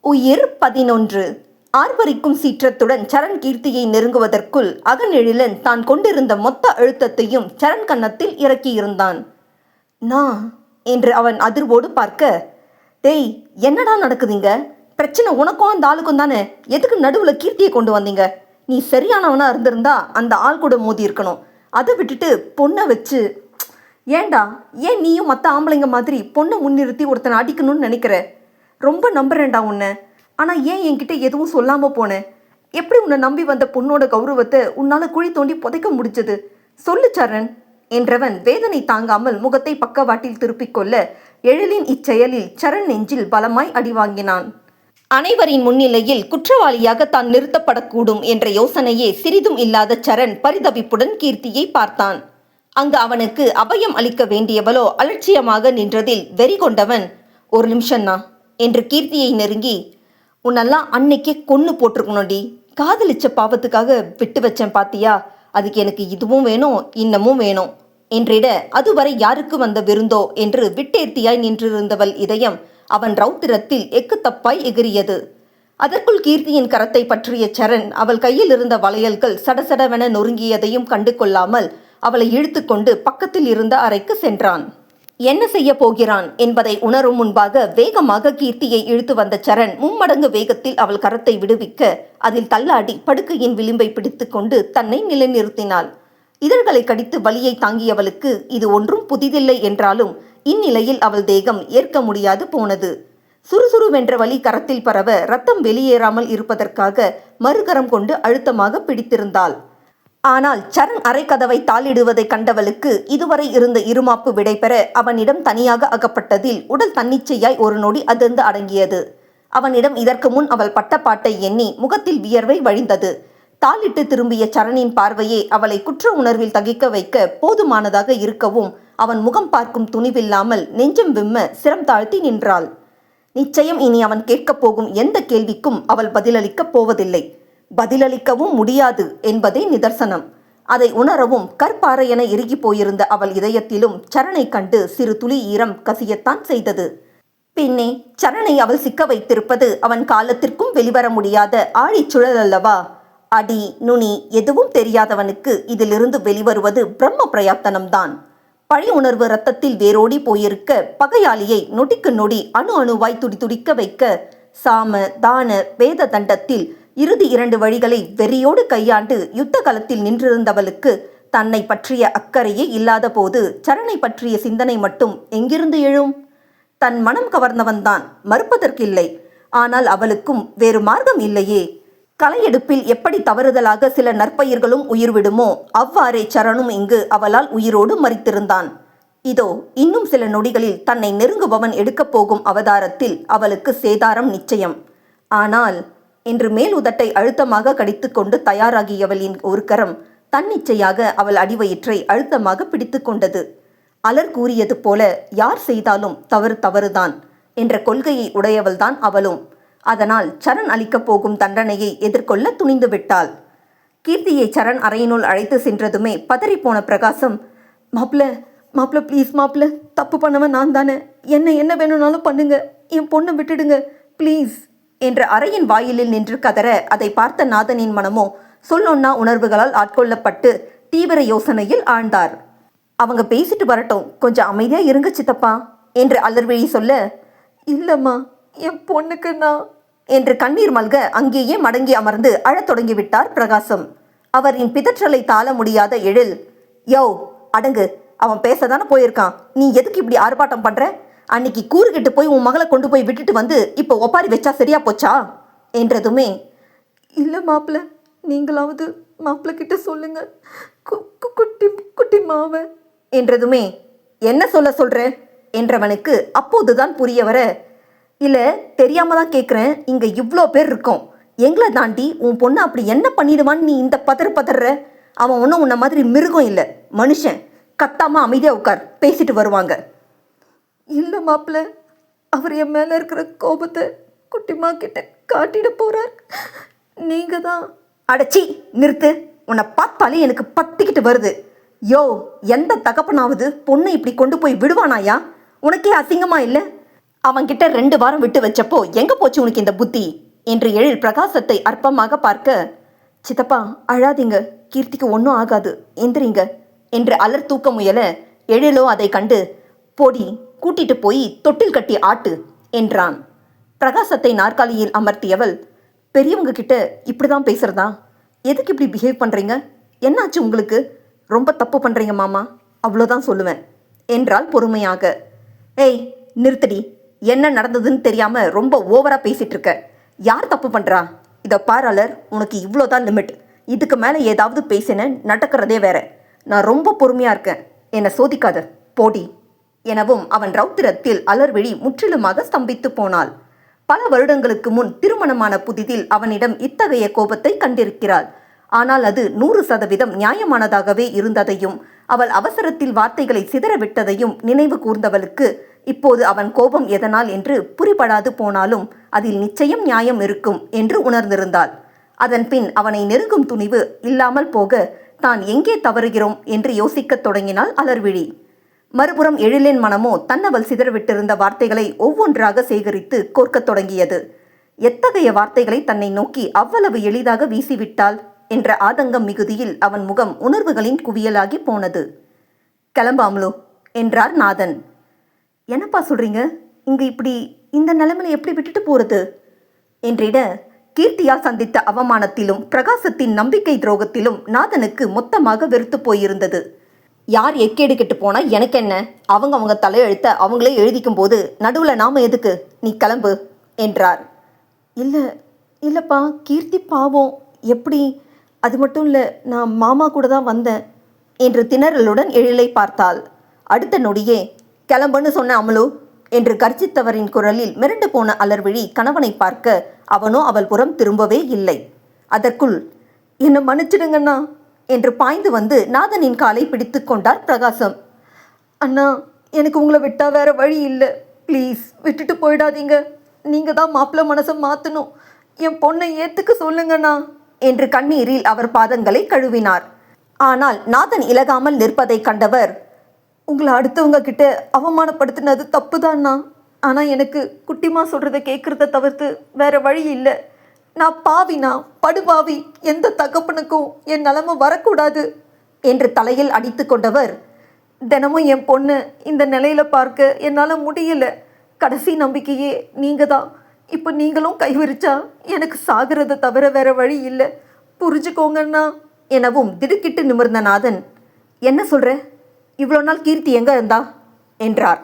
உயிர் 11. ஆர்ப்பரிக்கும் சீற்றத்துடன் சரண் கீர்த்தியை நெருங்குவதற்குள் அகநெழிலன் தான் கொண்டிருந்த மொத்த அழுத்தத்தையும் சரண் கன்னத்தில் இறக்கியிருந்தான். நான் என்று அவன் அதிர்வோடு பார்க்க, டேய் என்னடா நடக்குதுங்க? பிரச்சனை உனக்கும் அந்த ஆளுக்கும் தானே, எதுக்கு நடுவில் கீர்த்தியை கொண்டு வந்தீங்க? நீ சரியானவனா இருந்திருந்தா அந்த ஆள் கூட மோதி இருக்கணும். அதை விட்டுட்டு பொண்ணை வச்சு ஏண்டா, ஏன் நீயும் மற்ற ஆம்பளைங்க மாதிரி பொண்ணை முன்னிறுத்தி ஒருத்தனை அடிக்கணும்னு நினைக்கிற? ரொம்ப நம்புறேன்டா உன்னை. ஆனால் ஏன் என்கிட்ட எதுவும் சொல்லாமல் போனேன்? எப்படி உன்னை நம்பி வந்த பொண்ணோட கௌரவத்தை உன்னால் குழி தோண்டி புதைக்க முடிச்சது? சொல்லு சரண் என்றவன் வேதனை தாங்காமல் முகத்தை பக்கவாட்டில் திருப்பிக் கொள்ள, எழிலின் இச்செயலில் சரண் நெஞ்சில் பலமாய் அடி வாங்கினான். அனைவரின் முன்னிலையில் குற்றவாளியாக தான் நிறுத்தப்படக்கூடும் என்ற யோசனையே சிறிதும் இல்லாத சரண் பரிதவிப்புடன் கீர்த்தியை பார்த்தான். அங்கு அவனுக்கு அபயம் அளிக்க வேண்டியவளோ அலட்சியமாக நின்றதில் வெறி கொண்டவன், ஒரு நிமிஷம்னா என்று கீர்த்தியை நெருங்கி, உன்னெல்லாம் அன்னைக்கே கொன்று போட்டிருக்கணும்டி. காதலிச்ச பாவத்துக்காக விட்டு வச்சேன் பாத்தியா? அதுக்கு எனக்கு இதுவும் வேணும் இன்னமும் வேணும் என்றிட, அதுவரை யாருக்கு வந்த விருந்தோ என்று விட்டேர்த்தியாய் நின்றிருந்தவள் இதயம் அவன் ரௌத்திரத்தில் எக்கு தப்பாய் எகிரியது. அதற்குள் கீர்த்தியின் கரத்தை பற்றிய சரண் அவள் கையில் இருந்த வளையல்கள் சடசடவென நொறுங்கியதையும் கண்டு கொள்ளாமல் அவளை இழுத்து கொண்டு பக்கத்தில் இருந்த அறைக்கு சென்றான். என்ன செய்ய போகிறான் என்பதை உணரும் முன்பாக வேகமாக கீர்த்தியை இழுத்து வந்த சரண் மும்மடங்கு வேகத்தில் அவள் கரத்தை விடுவிக்க, அதில் தள்ளாடி படுக்கையின் விளிம்பை பிடித்து கொண்டு தன்னை நிலைநிறுத்தினாள். இதழ்களை கடித்து வலியை தாங்கியவளுக்கு இது ஒன்றும் புதிதில்லை என்றாலும் இந்நிலையில் அவள் தேகம் ஏற்க முடியாது போனது. சுறுசுறுவென்ற வலி கரத்தில் பரவ ரத்தம் வெளியேறாமல் இருப்பதற்காக மறுகரம் கொண்டு அழுத்தமாக பிடித்திருந்தாள். ஆனால் சரண் அரைக்கதவை தாளிடுவதை கண்டவளுக்கு இதுவரை இருந்த இருமாப்பு விடைபெற அவனிடம் தனியாக அகப்பட்டதில் உடல் தன்னிச்சையாய் ஒரு நொடி அதிர்ந்து அடங்கியது. அவனிடம் இதற்கு முன் அவள் பட்ட பாட்டை எண்ணி முகத்தில் வியர்வை வழிந்தது. தாளிட்டு திரும்பிய சரணின் பார்வையே அவளை குற்ற உணர்வில் தகிக்க வைக்க போதுமானதாக இருக்கவும் அவன் முகம் பார்க்கும் துணிவில்லாமல் நெஞ்சம் விம்ம சிரம் தாழ்த்தி நின்றாள். நிச்சயம் இனி அவன் கேட்கப் போகும் எந்த கேள்விக்கும் அவள் பதிலளிக்கப் போவதில்லை, பதிலளிக்கவும் முடியாது என்பதே நிதர்சனம். அதை உணரவும் கற்பாறை என இறுகி போயிருந்த அவள் இதயத்திலும் சரணை கண்டு சிறு துளி ஈரம் கசியத்தான் செய்தது. பின்னே சரணை அவள் சிக்க வைத்திருப்பது அவன் காலத்திற்கும் வெளிவர முடியாத ஆழிச்சுழல் அல்லவா? அடி நுனி எதுவும் தெரியாதவனுக்கு இதிலிருந்து வெளிவருவது பிரம்ம பிரயத்தனம்தான். பழி உணர்வு இரத்தத்தில் வேரோடி போயிருக்க பகையாளியை நொடிக்கு நொடி அணு அணுவாய் துடிதுடிக்க வைக்க, சாம தான வேத தண்டத்தில் இறுதி 2 வழிகளை வெறியோடு கையாண்டு யுத்த களத்தில் நின்றிருந்தவளுக்கு தன்னை பற்றிய அக்கறையே இல்லாத போது சரணை பற்றிய சிந்தனை மட்டும் எங்கிருந்து எழும்? தன் மனம் கவர்ந்தவன்தான், மறுப்பதற்கில்லை. ஆனால் அவளுக்கும் வேறு மார்க்கம் இல்லையே. களையெடுப்பில் எப்படி தவறுதலாக சில நற்பயிர்களும் உயிர் விடுமோ அவ்வாறே சரணும் இங்கு அவளால் உயிரோடு மரித்திருந்தான். இதோ இன்னும் சில நொடிகளில் தன்னை நெருங்குபவன் எடுக்கப் போகும் அவதாரத்தில் அவளுக்கு சேதாரம் நிச்சயம். ஆனால் என்று மேல் உதட்டை அழுத்தமாக கடித்து கொண்டு தயாராகியவளின் ஒரு கரம் தன்னிச்சையாக அவள் அடிவயிற்றை அழுத்தமாக பிடித்து கொண்டது. அலர் கூறியது போல யார் செய்தாலும் தவறு தவறுதான் என்ற கொள்கையை உடையவள்தான் அவளும். அதனால் சரண் அளிக்கப் போகும் தண்டனையை எதிர்கொள்ள துணிந்து விட்டாள். கீர்த்தியை சரண் அறையினுள் அழைத்து சென்றதுமே பதறிப்போன பிரகாசம், மாப்பிள்ள ப்ளீஸ் மாப்பிள்ள, தப்பு பண்ணவன் நான் தானே, என்ன வேணும்னாலும் பண்ணுங்க, என் பொண்ணை விட்டுடுங்க ப்ளீஸ் என்ற அறையின் வாயிலில் நின்று கதற, அதை பார்த்த நாதனின் மனமோ சொல்லொன்னா உணர்வுகளால் ஆட்கொள்ளப்பட்டு தீவிர யோசனையில் ஆழ்ந்தார். அவங்க பேசிட்டு வரட்டும், கொஞ்சம் அமைதியா இருங்க சித்தப்பா என்று அலர்விழி சொல்ல, இல்லம்மா என் பொண்ணுக்கு நான் என்று கண்ணீர் மல்க அங்கேயே மடங்கி அமர்ந்து அழத் தொடங்கிவிட்டார் பிரகாசம். அவரின் பிதற்றலை தாள முடியாத எழில், யோ அடங்கு, அவன் பேசதானே போயிருக்கான், நீ எதுக்கு இப்படி ஆர்ப்பாட்டம் பண்ற? அன்னைக்கு கூறுகிட்டு போய் உன் மகளை கொண்டு போய் விட்டுட்டு வந்து இப்போ ஒப்பாரி வச்சா சரியா போச்சா என்றதுமே, இல்லை மாப்பிள்ள, நீங்களாவது மாப்பிள்ள கிட்ட சொல்லுங்க, குட்டி குட்டி மாவ என்றதுமே, என்ன சொல்ற என்றவனுக்கு அப்போதுதான் புரிய வர, இல்லை தெரியாம தான் கேட்குறேன், இங்கே இவ்வளோ பேர் இருக்கோம், எங்களை தாண்டி உன் பொண்ணு அப்படி என்ன பண்ணிடுவான்னு நீ இந்த பதற? அவன் ஒன்றும் உன்ன மாதிரி மிருகம் இல்லை, மனுஷன். கத்தாம அமைதியாக உட்கார், பேசிட்டு வருவாங்க. இல்லை மாப்பிள்ள, அவர் என் மேலே இருக்கிற கோபத்தை குட்டிமா கிட்ட காட்டிட போகிறார், நீங்கள் தான். அடச்சி நிறுத்து, உன்னை பார்த்தாலே எனக்கு பத்திக்கிட்டு வருது. யோ, எந்த தகப்பனாவது பொண்ணை இப்படி கொண்டு போய் விடுவானாயா? உனக்கே அசிங்கமா இல்லை? அவன்கிட்ட 2 வாரம் விட்டு வச்சப்போ எங்க போச்சு உனக்கு இந்த புத்தி என்று எழில் பிரகாசத்தை அற்பமாக பார்க்க, சித்தப்பா அழாதீங்க, கீர்த்திக்கு ஒன்றும் ஆகாது, எந்திரிங்க என்று அலர் தூக்க முயல, எழிலோ அதை கண்டு, போடி, கூட்டிட்டு போய் தொட்டில் கட்டி ஆட்டு என்றான். பிரகாசத்தை நாற்காலியில் அமர்த்தியவள், பெரியவங்க கிட்ட இப்படிதான் பேசுறதா? எதுக்கு இப்படி பிஹேவ் பண்றீங்க? என்னாச்சு உங்களுக்கு? ரொம்ப தப்பு பண்றீங்க மாமா, அவ்வளோதான் சொல்லுவேன் என்றாள் பொறுமையாக. ஏய் நிறுத்தடி, என்ன நடந்ததுன்னு தெரியாம ரொம்ப ஓவரா பேசிட்டு இருக்க. யார் தப்பு பண்றா? இதை பாராளர், உனக்கு இவ்வளோதான் லிமிட். இதுக்கு மேலே ஏதாவது பேசின நடக்கிறதே வேற. நான் ரொம்ப பொறுமையா இருக்கேன், என்னை சோதிக்காத, போடி எனவும் அவன் ரௌத்திரத்தில் அலர்விழி முற்றிலுமாக ஸ்தம்பித்து போனாள். பல வருடங்களுக்கு முன் திருமணமான புதிதில் அவனிடம் இத்தகைய கோபத்தை கண்டிருக்கிறாள். ஆனால் அது 100% நியாயமானதாகவே இருந்ததையும் அவள் அவசரத்தில் வார்த்தைகளை சிதறவிட்டதையும் நினைவு கூர்ந்தவளுக்கு இப்போது அவன் கோபம் எதனால் என்று புரிபடாது போனாலும் அதில் நிச்சயம் நியாயம் இருக்கும் என்று உணர்ந்திருந்தாள். அதன் பின் அவனை நெருங்கும் துணிவு இல்லாமல் போக தான் எங்கே தவறுகிறோம் என்று யோசிக்கத் தொடங்கினாள் அலர்விழி. மறுபுறம் எழிலின் மனமோ தன்னவள் சிதறவிட்டிருந்த வார்த்தைகளை ஒவ்வொன்றாக சேகரித்து கோர்க்கத் தொடங்கியது. எத்தகைய வார்த்தைகளை தன்னை நோக்கி அவ்வளவு எளிதாக வீசிவிட்டாள் என்ற ஆதங்கம் மிகுதியில் அவன் முகம் உணர்வுகளின் குவியலாகி போனது. கிளம்பாமலோ என்றார் நாதன். என்னப்பா சொல்றீங்க? இங்கு இப்படி இந்த நிலைமையில எப்படி விட்டுட்டு போறது என்றிட, கீர்த்தியால் சந்தித்த அவமானத்திலும் பிரகாசத்தின் நம்பிக்கை துரோகத்திலும் நாதனுக்கு மொத்தமாக வெறுத்து போயிருந்தது. யார் எக்கேடு கெட்டு போனா எனக்கு என்ன? அவங்க தலையெழுத்த அவங்களே எழுதிக்கும் போது நடுவில் நாம எதுக்கு? நீ கிளம்பு என்றார். இல்லைப்பா, கீர்த்தி பாவம், எப்படி? அது மட்டும் இல்லை, நான் மாமா கூட தான் வந்தேன் என்று திணறலுடன் எழிலை பார்த்தாள். அடுத்த நொடியே, கிளம்புன்னு சொன்ன அமலு என்று கர்ஜித்தவரின் குரலில் மிரண்டு போன அலர்விழி கணவனை பார்க்க அவனோ அவள் புறம் திரும்பவே இல்லை. அதற்குள், என்னை மன்னிச்சிடுங்கண்ணா என்று பாய்ந்து வந்து நாதனின் காலை பிடித்து கொண்டார் பிரகாசம். அண்ணா, எனக்கு உங்களை விட்டா வேற வழி இல்லை, ப்ளீஸ் விட்டுட்டு போயிடாதீங்க. நீங்கள் தான் மாப்பிள்ளை மனசை மாற்றணும், என் பொண்ணை ஏற்றுக்க சொல்லுங்கண்ணா என்று கண்ணீரில் அவர் பாதங்களை கழுவினார். ஆனால் நாதன் இலகாமல் நிற்பதை கண்டவர், உங்களை அடுத்தவங்க கிட்ட அவமானப்படுத்தினது தப்புதான்னா, ஆனால் எனக்கு குட்டிமா சொல்கிறத கேட்குறத தவிர்த்து வேற வழி இல்லை. நான் பாவினா, படுபாவி, எந்த தகப்பனுக்கும் என் நிலைமை வரக்கூடாது என்று தலையில் அடித்து கொண்டவர், தினமும் என் பொண்ணு இந்த நிலையில பார்க்க என்னால் முடியல. கடைசி நம்பிக்கையே நீங்கள் தான். இப்போ நீங்களும் கைவிரிச்சா எனக்கு சாகிறத தவிர வேற வழி இல்லை, புரிஞ்சுக்கோங்கண்ணா எனவும் திடுக்கிட்டு நிமிர்ந்த நாதன், என்ன சொல்கிற? இவ்வளோ நாள் கீர்த்தி எங்கே இருந்தா என்றார்.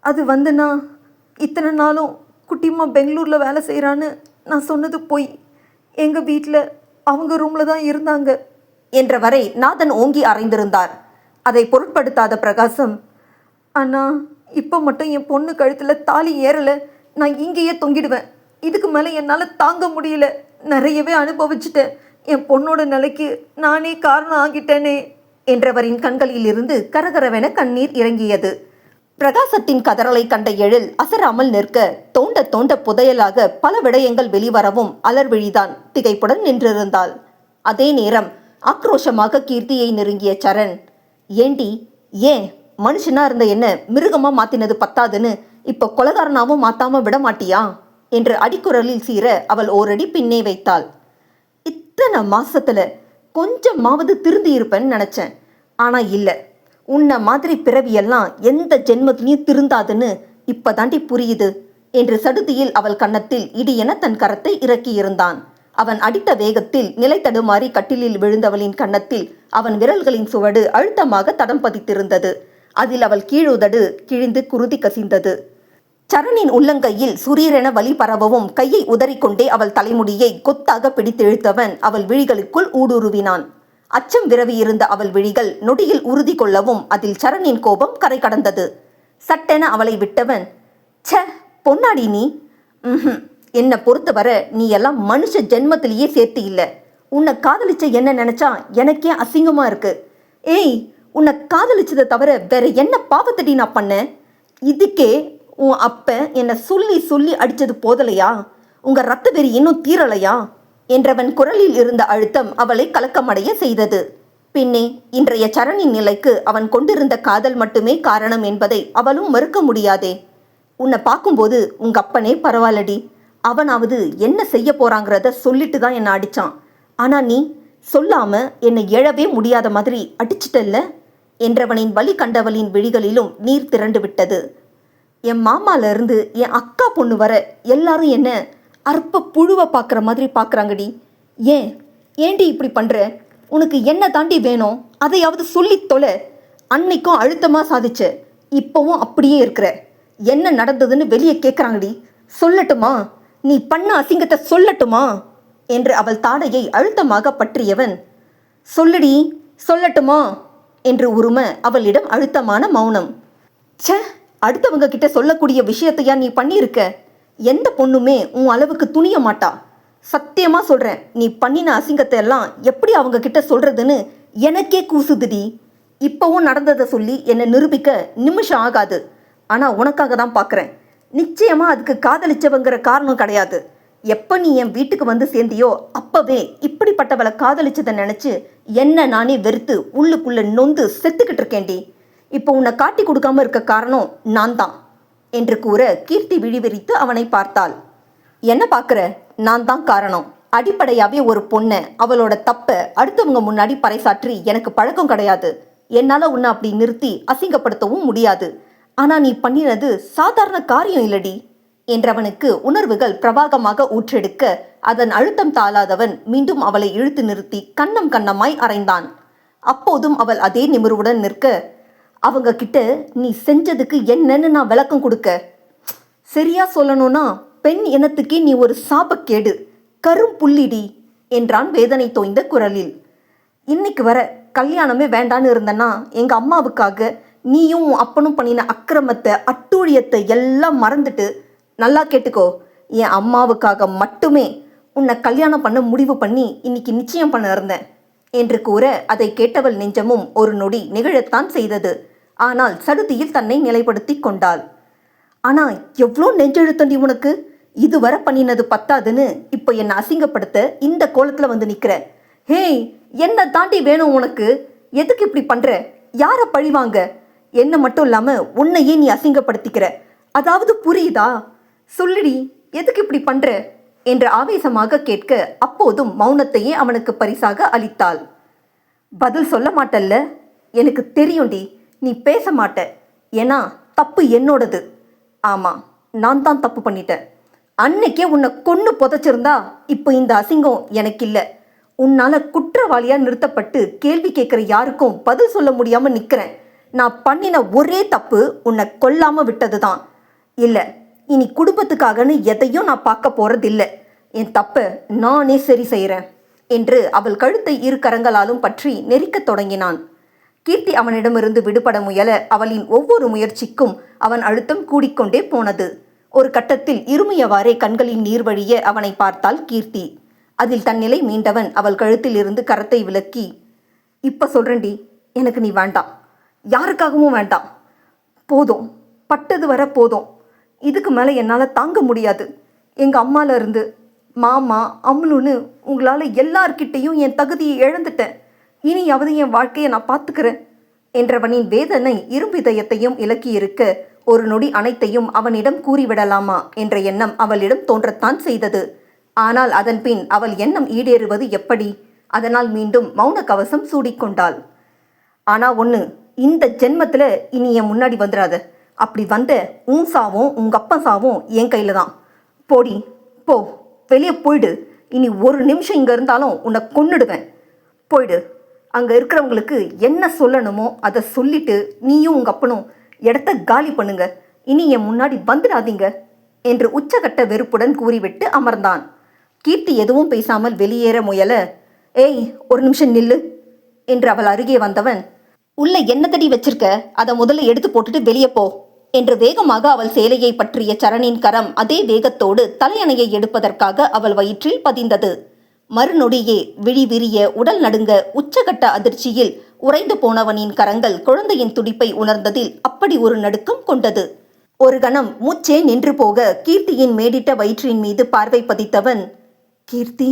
அது வந்துண்ணா, இத்தனை நாளும் குட்டிமா பெங்களூரில் வேலை செய்கிறான்னு நான் சொன்னது போய். எங்கள் வீட்டில் அவங்க ரூமில் தான் இருந்தாங்க என்றவரை நாதன் ஓங்கி அறைந்திருந்தார். அதை பொருட்படுத்தாத பிரகாசம், அண்ணா, இப்போ மட்டும் என் பொண்ணு கழுத்தில் தாலி ஏறலை, நான் இங்கேயே தொங்கிடுவேன். இதுக்கு மேலே என்னால் தாங்க முடியல, நிறையவே அனுபவிச்சுட்டேன். என் பொண்ணோட நிலைக்கு நானே காரணம் ஆகிட்டேனே என்றவரின் கண்களில் இருந்து கரகரவென கண்ணீர் இறங்கியது. பிரகாசத்தின் கதறலை கண்ட எழில் அசராமல் நிற்க, தோண்ட தோண்ட புதையலாக பல விடயங்கள் வெளிவரவும் அலர்விழிதான் திகைப்புடன் நின்றிருந்தாள். அதே நேரம் ஆக்ரோஷமாக கீர்த்தியை நெருங்கிய சரண், ஏண்டி, ஏன் மனுஷனா இருந்த என்ன மிருகமா மாத்தினது பத்தாதுன்னு இப்போ கொலகாரனாவும் மாத்தாம விட மாட்டியா என்று அடிக்குரலில் சீர அவள் ஓரடி பின்னே வைத்தாள். இத்தனை மாசத்துல கொஞ்சமாவது திருந்தி இருப்பேன்னு நினைச்சேன், ஆனா இல்லை, உன்னை மாதிரி பிறவியெல்லாம் எந்த ஜென்மத்திலையும் திருந்தாதுன்னு இப்பதாண்டி புரியுது என்று சடுதியில் அவள் கன்னத்தில் இடியென தன் கரத்தை இறக்கியிருந்தான். அவன் அடித்த வேகத்தில் நிலை தடுமாறி கட்டிலில் விழுந்தவளின் கன்னத்தில் அவன் விரல்களின் சுவடு அழுத்தமாக தடம் பதித்திருந்தது. அதில் அவள் கீழுதடு கிழிந்து குருதி கசிந்தது. சரணின் உள்ளங்கையில் சுரீரென வலி பரவவும் கையை உதறிக்கொண்டே அவள் தலைமுடியை கொத்தாக பிடித்திழுத்தவன் அவள் விழிகளுக்குள் ஊடுருவினான். அச்சம் விரவியிருந்த அவள் விழிகள் நொடியில் உறுதி கொள்ளவும் அதில் சரணின் கோபம் கரை கடந்தது. சட்டென அவளை விட்டவன், ச்ச பொன்னாடி நீ, என்னை பொறுத்தவரை நீ எல்லாம் மனுஷ ஜென்மத்திலேயே சேர்த்து இல்லை. உன்னை காதலிச்ச என்ன நினைச்சா எனக்கே அசிங்கமா இருக்கு. ஏய், உன்னை காதலிச்சதை தவிர வேற என்ன பாவத்தடி நான் பண்ணேன்? இதுக்கே உன் அப்ப என்னை சொல்லி சொல்லி அடிச்சது போதலையா? உங்க ரத்த வெறி இன்னும் தீரலையா என்றவன் குரலில் இருந்த அழுத்தம் அவளை கலக்கமடைய செய்தது. பின்னே இன்றைய சரணின் நிலைக்கு அவன் கொண்டிருந்த காதல் மட்டுமே காரணம் என்பதை அவளும் மறுக்க முடியாதே. உன்னை பார்க்கும்போது உங்க அப்பனே பரவாயில்லடி, அவனாவது என்ன செய்ய போறாங்கிறத சொல்லிட்டு தான் என்னை அடிச்சான். ஆனா நீ சொல்லாம என்னை எழவே முடியாத மாதிரி அடிச்சிட்டல்ல என்றவனின் வலி கண்டவளின் விழிகளிலும் நீர் திரண்டு விட்டது. என் மாமால இருந்து என் அக்கா பொண்ணு வர எல்லாரும் என்ன அற்ப புழுவை பார்க்குற மாதிரி பார்க்குறாங்கடி. ஏண்டி இப்படி பண்ற? உனக்கு என்ன தாண்டி வேணும்? அதையாவது சொல்லி தொலை. அன்னைக்கும் அழுத்தமாக சாதிச்ச, இப்போவும் அப்படியே இருக்கிற. என்ன நடந்ததுன்னு வெளியே கேட்குறாங்கடி, சொல்லட்டுமா? நீ பண்ண அசிங்கத்தை சொல்லட்டுமா என்று அவள் தாடையை அழுத்தமாக பற்றியவன், சொல்லுடி, சொல்லட்டுமா என்று உரும அவளிடம் அழுத்தமான மௌனம். ச்சே, அடுத்தவங்க கிட்ட சொல்லக்கூடிய விஷயத்தையா நீ பண்ணியிருக்க? எந்த பொண்ணுமே உன் அளவுக்கு துணிய மாட்டா. சத்தியமா சொல்றேன், நீ பண்ணின அசிங்கத்தை எல்லாம் எப்படி அவங்க கிட்ட சொல்றதுன்னு எனக்கே கூசுதுடி. இப்பவும் நடந்ததை சொல்லி என்னை நிரூபிக்க நிமிஷம் ஆகாது. ஆனா உனக்காக தான் பார்க்குறேன். நிச்சயமா அதுக்கு காதலிச்சவங்கிற காரணம் கிடையாது. எப்போ நீ என் வீட்டுக்கு வந்து சேர்ந்தியோ அப்பவே இப்படிப்பட்டவளை காதலிச்சதை நினைச்சு என்ன நானே வெறுத்து உள்ளுக்குள்ள நொந்து செத்துக்கிட்டு இருக்கேன்டி. இப்போ உன்னை காட்டி கொடுக்காம இருக்க காரணம் நான் தான் என்று கூற கீர்த்தி விழிவிரித்து அவனை பார்த்தாள். என்ன பார்க்குற? நான் தான் காரணம். அடிப்படையாகவே ஒரு பொண்ணை அவளோட தப்பை அடுத்தவங்க முன்னாடி பறைசாற்றி எனக்கு பழக்கம் கிடையாது. என்னால் உன்னை அப்படி நிறுத்தி அசிங்கப்படுத்தவும் முடியாது. ஆனால் நீ பண்ணினது சாதாரண காரியம் இல்லடி என்றவனுக்கு உணர்வுகள் பிரவாகமாக ஊற்றெடுக்க அதன் அழுத்தம் தாளாதவன் மீண்டும் அவளை இழுத்து நிறுத்தி கன்னம் கன்னமாய் அறைந்தான். அப்போதும் அவள் அதே நிமிர்வுடன் நிற்க, அவங்க கிட்ட நீ செஞ்சதுக்கு என்னன்னு நான் விளக்கம் கொடுக்க? சரியா சொல்லணும்னா பெண் இனத்துக்கே நீ ஒரு சாபக்கேடு, கரும் புள்ளிடி என்றான் வேதனை தோய்ந்த குரலில். இன்னைக்கு வர கல்யாணமே வேண்டான்னு இருந்தனா எங்க அம்மாவுக்காக நீயும் அப்பனும் பண்ணின அக்கிரமத்தை அட்டூழியத்தை எல்லாம் மறந்துட்டு, நல்லா கேட்டுக்கோ, என் அம்மாவுக்காக மட்டுமே உன்னை கல்யாணம் பண்ண முடிவு பண்ணி இன்னைக்கு நிச்சயம் பண்ண இருந்தேன் என்று கூற அதை கேட்டவள் நெஞ்சமும் ஒரு நொடி நிகழத்தான் செய்தது. ஆனால் சடுதியில் தன்னை நிலைப்படுத்தி கொண்டாள். ஆனா எவ்வளோ நெஞ்செழுத்தண்டி உனக்கு! இதுவரை பண்ணினது பத்தாதுன்னு இப்போ என்னை அசிங்கப்படுத்த இந்த கோலத்துல வந்து நிக்கிற. ஹேய், என்ன தாண்டி வேணும் உனக்கு? எதுக்கு இப்படி பண்ற? யார பழிவாங்க? என்ன மட்டும் இல்லாம உன்னையே நீ அசிங்கப்படுத்திக்கிற. அதாவது புரியுதா? சொல்லுடி, எதுக்கு இப்படி பண்ற என்று ஆவேசமாக கேட்க அப்போதும் மௌனத்தையே அவனுக்கு பரிசாக அளித்தாள். பதில் சொல்ல மாட்டல்ல? எனக்கு தெரியும்டி, நீ பேச மாட்ட. ஏன்னா தப்பு என்னோடது. ஆமா, நான் தான் தப்பு பண்ணிட்டேன். அன்னைக்கே உன்னை கொன்னு புதைச்சிருந்தா இப்போ இந்த அசிங்கம் எனக்கு இல்லை. உன்னால குற்றவாளியா நிறுத்தப்பட்டு கேள்வி கேட்குற யாருக்கும் பதில் சொல்ல முடியாம நிற்கிறேன். நான் பண்ணின ஒரே தப்பு உன்னை கொல்லாம விட்டது தான். இல்லை, இனி குடும்பத்துக்காகன்னு எதையும் நான் பார்க்க போறதில்லை. என் தப்பை நானே சரி செய்கிறேன் என்று அவள் கழுத்தை இரு கரங்களாலும் பற்றி நெரிக்கத் தொடங்கினான். கீர்த்தி அவனிடமிருந்து விடுபட முயல அவளின் ஒவ்வொரு முயற்சிக்கும் அவன் அழுத்தம் கூடிக்கொண்டே போனது. ஒரு கட்டத்தில் இருமையவாறே கண்களின் நீர் வழிய அவனை பார்த்தாள் கீர்த்தி. அதில் தன் நிலை மீண்டவன் அவள் கழுத்தில் இருந்து கரத்தை விலக்கி, இப்ப சொல்றேன்டி, எனக்கு நீ வேண்டாம், யாருக்காகவும் வேண்டாம். போதும், பட்டது வர போதும். இதுக்கு மேலே என்னால் தாங்க முடியாது. எங்கள் அம்மால இருந்து மாமா அம்முன்னு உங்களால் எல்லார்கிட்டையும் என் தகுதியை இழந்துட்டேன். இனியாவது என் வாழ்க்கையை நான் பார்த்துக்கிறேன் என்றவனின் வேதனை இரும்பிதயத்தையும் இலக்கியிருக்க ஒரு நொடி அனைத்தையும் அவனிடம் கூறிவிடலாமா என்ற எண்ணம் அவளிடம் தோன்றத்தான் செய்தது. ஆனால் அதன் பின் அவள் எண்ணம் ஈடேறுவது எப்படி? அதனால் மீண்டும் மௌன கவசம் சூடிக்கொண்டாள். ஆனா ஒன்று, இந்த ஜென்மத்தில் இனி என் முன்னாடி வந்துடாத. அப்படி வந்த உன் சாவும் உங்க அப்பா சாவும் என் கையில தான். போடி, போ, வெளியே போயிடு. இனி ஒரு நிமிஷம் இங்கே இருந்தாலும் உன்னை கொன்னுடுவேன். போயிடு. அங்கே இருக்கிறவங்களுக்கு என்ன சொல்லணுமோ அதை சொல்லிட்டு நீயும் உங்கள் அப்பனும் இடத்த காலி பண்ணுங்க. இனி என் முன்னாடி வந்துடாதீங்க என்று உச்சகட்ட வெறுப்புடன் கூறிவிட்டு அமர்ந்தான். கீர்த்தி எதுவும் பேசாமல் வெளியேற முயல, ஏய், ஒரு நிமிஷம் நில்லு என்று அவள் அருகே வந்தவன், உள்ள என்ன தடி வச்சிருக்க, அதை முதல்ல எடுத்து போட்டுட்டு வெளியே போ என்று வேகமாக அவள் சேலையை பற்றிய சரணின் கரம் அதே வேகத்தோடு தலையணையை எடுப்பதற்காக அவள் வயிற்றில் பதிந்தது. மறுநொடியே விழி விரிய உடல் நடுங்க உச்சகட்ட அதிர்ச்சியில் உறைந்து போனவனின் கரங்கள் குழந்தையின் துடிப்பை உணர்ந்ததில் அப்படி ஒரு நடுக்கம் கொண்டது. ஒரு கணம் மூச்சே நின்று போக கீர்த்தியின் மேடிட்ட வயிற்றின் மீது பார்வை பதித்தவன், கீர்த்தி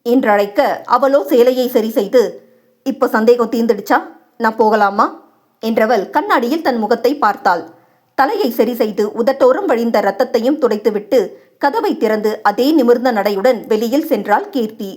என்றழைக்க அவளோ சேலையை சரி செய்து, இப்போ சந்தேகம் தீர்ந்துடுச்சா? நான் போகலாமா என்றவள் கண்ணாடியில் தன் முகத்தை பார்த்தாள். தலையை சரி செய்து உதட்டோரம் வழிந்த ரத்தத்தையும் துடைத்துவிட்டு கதவை திறந்து அதே நிமிர்ந்த நடையுடன் வெளியில் சென்றாள் கீர்த்தி.